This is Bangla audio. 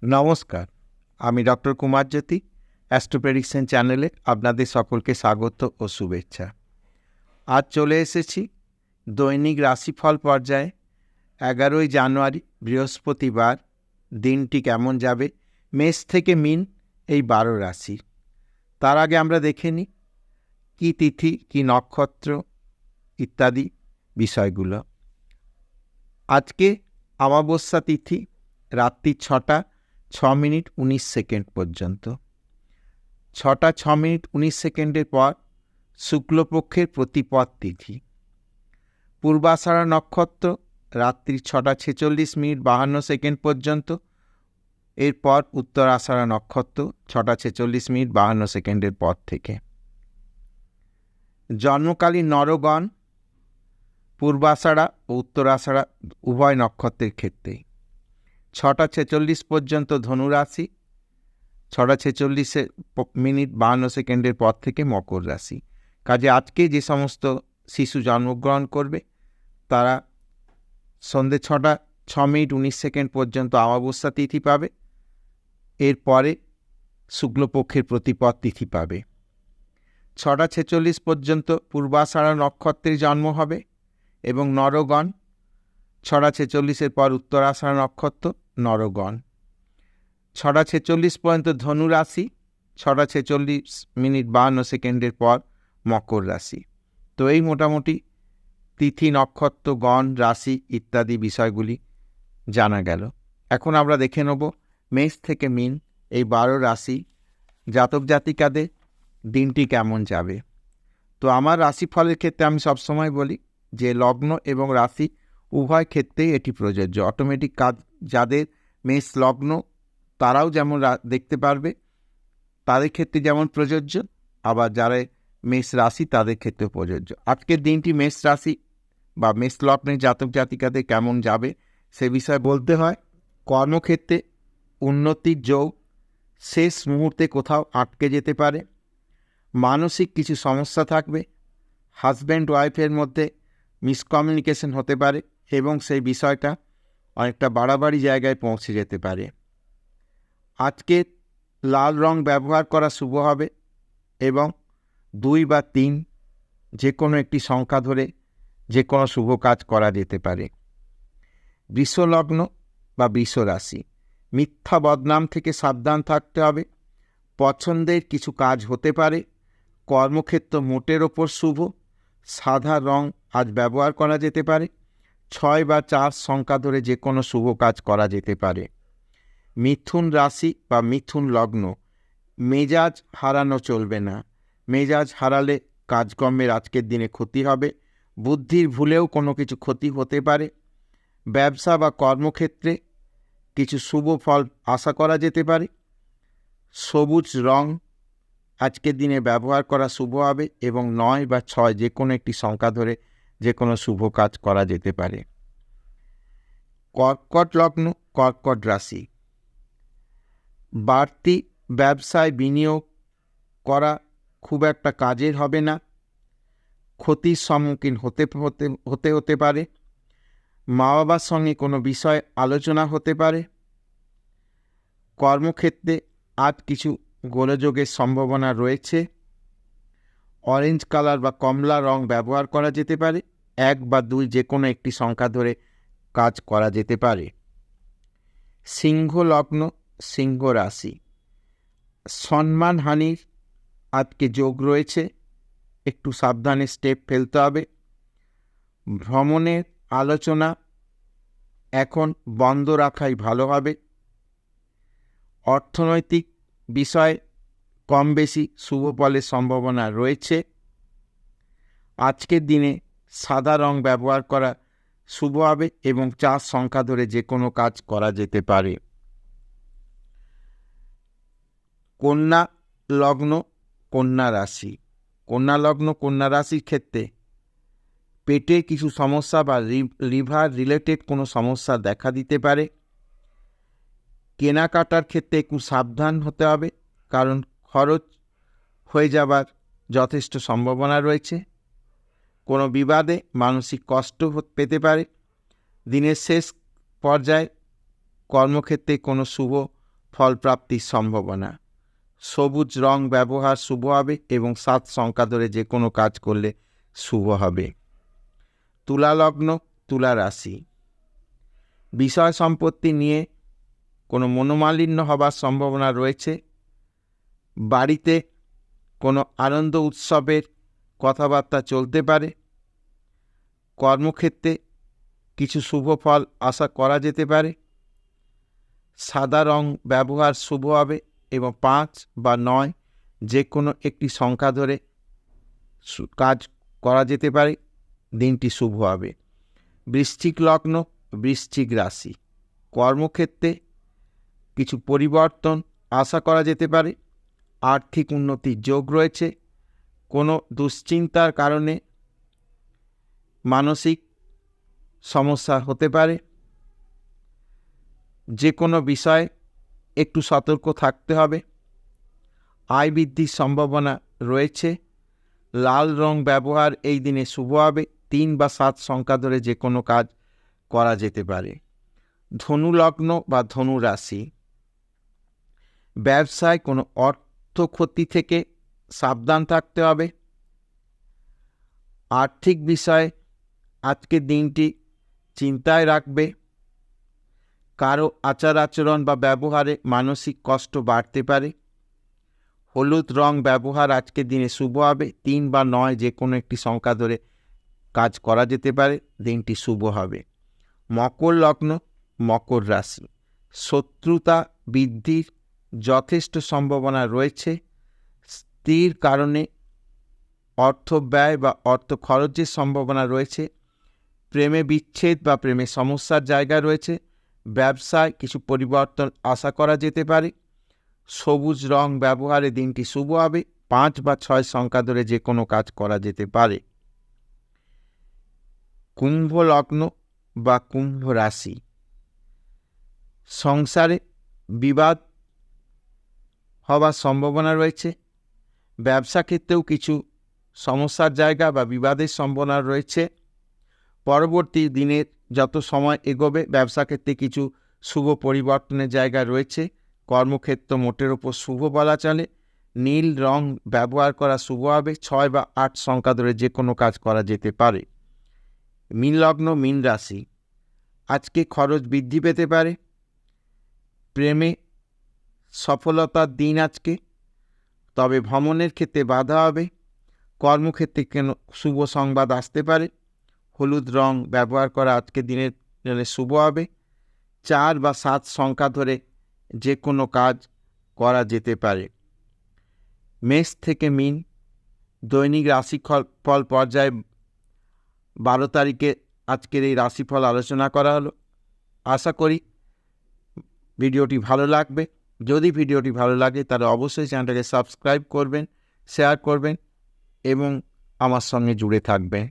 নমস্কার, আমি ডক্টর কুমার জ্যোতি। অ্যাস্ট্রো প্রেডিকশন চ্যানেলে আপনাদের সকলকে স্বাগত ও শুভেচ্ছা। আজ চলে এসেছি দৈনিক রাশিফল পর্যায়ে। 11ই জানুয়ারি বৃহস্পতিবার, দিনটি কেমন যাবে মেষ থেকে মীন, এই 12 রাশি। তার আগে আমরা দেখে নিই কী তিথি, কী নক্ষত্র ইত্যাদি বিষয়গুলো। আজকে অমাবস্যা তিথি রাত্রি 6টা 6 মিনিট 19 সেকেন্ড পর্যন্ত। 6টা 6 মিনিট 19 সেকেন্ডের পর শুক্লপক্ষের প্রতিপদ তিথি। পূর্বাষাঢ়া নক্ষত্র রাত্রি 6টা 46 মিনিট 52 সেকেন্ড পর্যন্ত। এরপর উত্তরাষাঢ়া নক্ষত্র 6টা 46 মিনিট 52 সেকেন্ডের পর থেকে। জন্মকালীন নরগণ পূর্বাষাঢ়া ও উত্তরাষাঢ়া উভয় নক্ষত্রের ক্ষেত্রেই। 6টা 46 পর্যন্ত ধনুরাশি, 6টা 46 মিনিট 52 সেকেন্ডের পর থেকে মকর রাশি। কাজে আজকে যে সমস্ত শিশু জন্মগ্রহণ করবে তারা সন্ধে 6টা 6 মিনিট 19 সেকেন্ড পর্যন্ত অমাবস্যা তিথি পাবে। এরপরে শুক্লপক্ষের প্রতিপদ তিথি পাবে। 6টা 46 পর্যন্ত পূর্বাষাঢ়া নক্ষত্রের জন্ম হবে এবং নরগণ। 6টা 46-এর পর উত্তরাষাঢ়া নক্ষত্র, নরগণ। 6টা 46 পর্যন্ত ধনুরাশি, 6টা 46 মিনিট 52 সেকেন্ডের পর মকর রাশি। তো এই মোটামুটি তিথি, নক্ষত্র, গণ, রাশি ইত্যাদি বিষয়গুলি জানা গেল। এখন আমরা দেখে নেব মেষ থেকে মীন এই 12 রাশি জাতক জাতিকাদের দিনটি কেমন যাবে। তো আমার রাশিফলের ক্ষেত্রে আমি সবসময় বলি যে লগ্ন এবং রাশি উভয় ক্ষেত্রেই এটি প্রযোজ্য। অটোমেটিক কাজ যাদের মেষ লগ্ন তারাও যেমন দেখতে পারবে, তাদের ক্ষেত্রে যেমন প্রযোজ্য, আবার যারা মেষ রাশি তাদের ক্ষেত্রে প্রযোজ্য। আজকের দিনটি মেষ রাশি বা মেষ লগ্নের জাতক জাতিকাদের কেমন যাবে সে বিষয়ে বলতে হয়। কর্মক্ষেত্রে উন্নতির যোগ, শেষ মুহূর্তে কোথাও আটকে যেতে পারে। মানসিক কিছু সমস্যা থাকবে। হাজব্যান্ড ওয়াইফের মধ্যে মিসকমিউনিকেশন হতে পারে এবং সেই বিষয়টা অনেকটা বাড়াবাড়ি জায়গায় পৌঁছে যেতে পারে। আজকে লাল রং ব্যবহার করা শুভ হবে এবং 2 বা 3 যে কোনো একটি সংখ্যা ধরে যে কোনো শুভ কাজ করা যেতে পারে। বৃষ লগ্ন বা বৃষ রাশি, মিথ্যা বদনাম থেকে সাবধান থাকতে হবে। পছন্দের কিছু কাজ হতে পারে। কর্মক্ষেত্র মোটের ওপর শুভ। সাদা রং আজ ব্যবহার করা যেতে পারে। 6 বা 4 সংখ্যা ধরে যে কোনো শুভ কাজ করা যেতে পারে। মিথুন রাশি বা মিথুন লগ্ন, মেজাজ হারানো চলবে না। মেজাজ হারালে কাজকর্মের আজকের দিনে ক্ষতি হবে। বুদ্ধির ভুলেও কোনো কিছু ক্ষতি হতে পারে। ব্যবসা বা কর্মক্ষেত্রে কিছু শুভ ফল আশা করা যেতে পারে। সবুজ রং আজকের দিনে ব্যবহার করা শুভ হবে এবং 9 বা 6 যে কোনো একটি সংখ্যা ধরে যে কোনো শুভ কাজ করা যেতে পারে। কর্কট লগ্ন, কর্কট রাশি, বাড়তি ব্যবসায় বিনিয়োগ করা খুব একটা কাজের হবে না। ক্ষতির সম্মুখীন হতে পারে। মা বাবার সঙ্গে কোনো বিষয়ে আলোচনা হতে পারে। কর্মক্ষেত্রে আজ কিছু গোলযোগের সম্ভাবনা রয়েছে। অরেঞ্জ কালার বা কমলা রং ব্যবহার করা যেতে পারে। 1 বা 2 যে কোনো একটি সংখ্যা ধরে কাজ করা যেতে পারে। সিংহ লগ্ন, সিংহ রাশি, সম্মানহানির আজকে যোগ রয়েছে। একটু সাবধানে স্টেপ ফেলতে হবে। ভ্রমণের আলোচনা এখন বন্ধ রাখাই ভালো হবে। অর্থনৈতিক বিষয়ে কম বেশি শুভ ফলের সম্ভাবনা রয়েছে। আজকের দিনে সাদা রং ব্যবহার করা শুভ হবে এবং 4 সংখ্যা ধরে যে কোনো কাজ করা যেতে পারে। কন্যা লগ্ন, কন্যা রাশি, কন্যা লগ্ন কন্যা রাশির ক্ষেত্রে পেটে কিছু সমস্যা বা লিভার রিলেটেড কোনো সমস্যা দেখা দিতে পারে। কেনাকাটার ক্ষেত্রে একটু সাবধান হতে হবে, কারণ খরচ হয়ে যাবার যথেষ্ট সম্ভাবনা রয়েছে। কোনো বিবাদে মানসিক কষ্ট পেতে পারে। দিনের শেষ পর্যায়ে কর্মক্ষেত্রে কোনো শুভ ফলপ্রাপ্তির সম্ভাবনা। সবুজ রং ব্যবহার শুভ হবে এবং 7 সংখ্যা ধরে যে কোনো কাজ করলে শুভ হবে। তুলা লগ্ন, তুলা রাশি। বিষয় সম্পত্তি নিয়ে কোনো মনোমালিন্য হবার সম্ভাবনা রয়েছে। বাড়িতে কোনো আনন্দ উৎসবের কথাবার্তা চলতে পারে। কর্মক্ষেত্রে কিছু শুভ ফল আশা করা যেতে পারে। সাদা রং ব্যবহার শুভ হবে এবং 5 বা 9 যে কোনো একটি সংখ্যা ধরে কাজ করা যেতে পারে, দিনটি শুভ হবে। বৃশ্চিক লগ্ন, বৃশ্চিক রাশি। কর্মক্ষেত্রে কিছু পরিবর্তন আশা করা যেতে পারে। আর্থিক উন্নতির যোগ রয়েছে। কোনো দুশ্চিন্তার কারণে মানসিক সমস্যা হতে পারে। যে কোনো বিষয়ে একটু সতর্ক থাকতে হবে। আয় বৃদ্ধির সম্ভাবনা রয়েছে। লাল রং ব্যবহার এই দিনে শুভ হবে। 3 বা 7 সংখ্যা ধরে যে কোনো কাজ করা যেতে পারে। ধনু লগ্ন বা ধনু রাশি। ব্যবসায় কোনো অর্থ ক্ষতি থেকে সাবধান থাকতে হবে। আর্থিক বিষয়ে আজকের দিনটি চিন্তায় রাখবে। কারো আচার আচরণ বা ব্যবহারে মানসিক কষ্ট বাড়তে পারে। হলুদ রং ব্যবহার আজকের দিনে শুভ হবে। 3 বা 9 যে কোনো একটি সংখ্যা ধরে কাজ করা যেতে পারে, দিনটি শুভ হবে। মকর লগ্ন, মকর রাশি। শত্রুতা বৃদ্ধির যথেষ্ট সম্ভাবনা রয়েছে। স্ত্রীর কারণে অর্থ ব্যয় বা অর্থ খরচের সম্ভাবনা রয়েছে। প্রেমে বিচ্ছেদ বা প্রেমে সমস্যার জায়গা রয়েছে। ব্যবসায় কিছু পরিবর্তন আশা করা যেতে পারে। সবুজ রং ব্যবহারে দিনটি শুভ হবে। 5 বা 6 সংখ্যা ধরে যে কোনো কাজ করা যেতে পারে। কুম্ভ লগ্ন বা কুম্ভ রাশি। সংসারে বিবাদ হবার সম্ভাবনা রয়েছে। ব্যবসা ক্ষেত্রেও কিছু সমস্যার জায়গা বা বিবাদের সম্ভাবনা রয়েছে। পরবর্তী দিনের যত সময় এগোবে ব্যবসা ক্ষেত্রে কিছু শুভ পরিবর্তনের জায়গা রয়েছে। কর্মক্ষেত্র মোটের ওপর শুভ বলা চলে। নীল রং ব্যবহার করা শুভ হবে। 6 বা 8 সংখ্যা ধরে যে কোনো কাজ করা যেতে পারে। মীন লগ্ন, মীন রাশি। আজকে খরচ বৃদ্ধি পেতে পারে। প্রেমে সফলতার দিন আজকে, তবে ভ্রমণের ক্ষেত্রে বাধা হবে। কর্মক্ষেত্রে কেন শুভ সংবাদ আসতে পারে। হলুদ রং ব্যবহার করা আজকে দিনের জন্য শুভ হবে। 4 বা 7 সংখ্যা ধরে যে কোনো কাজ করা যেতে পারে। মেষ থেকে মীন দৈনিক রাশিফল পর্যায়ে 12 তারিখে আজকের এই রাশিফল আলোচনা করা হলো। আশা করি ভিডিওটি ভালো লাগবে। যদি ভিডিওটি ভালো লাগে তাহলে অবশ্যই চ্যানেলটাকে সাবস্ক্রাইব করবেন, শেয়ার করবেন এবং আমার সঙ্গে জুড়ে থাকবেন।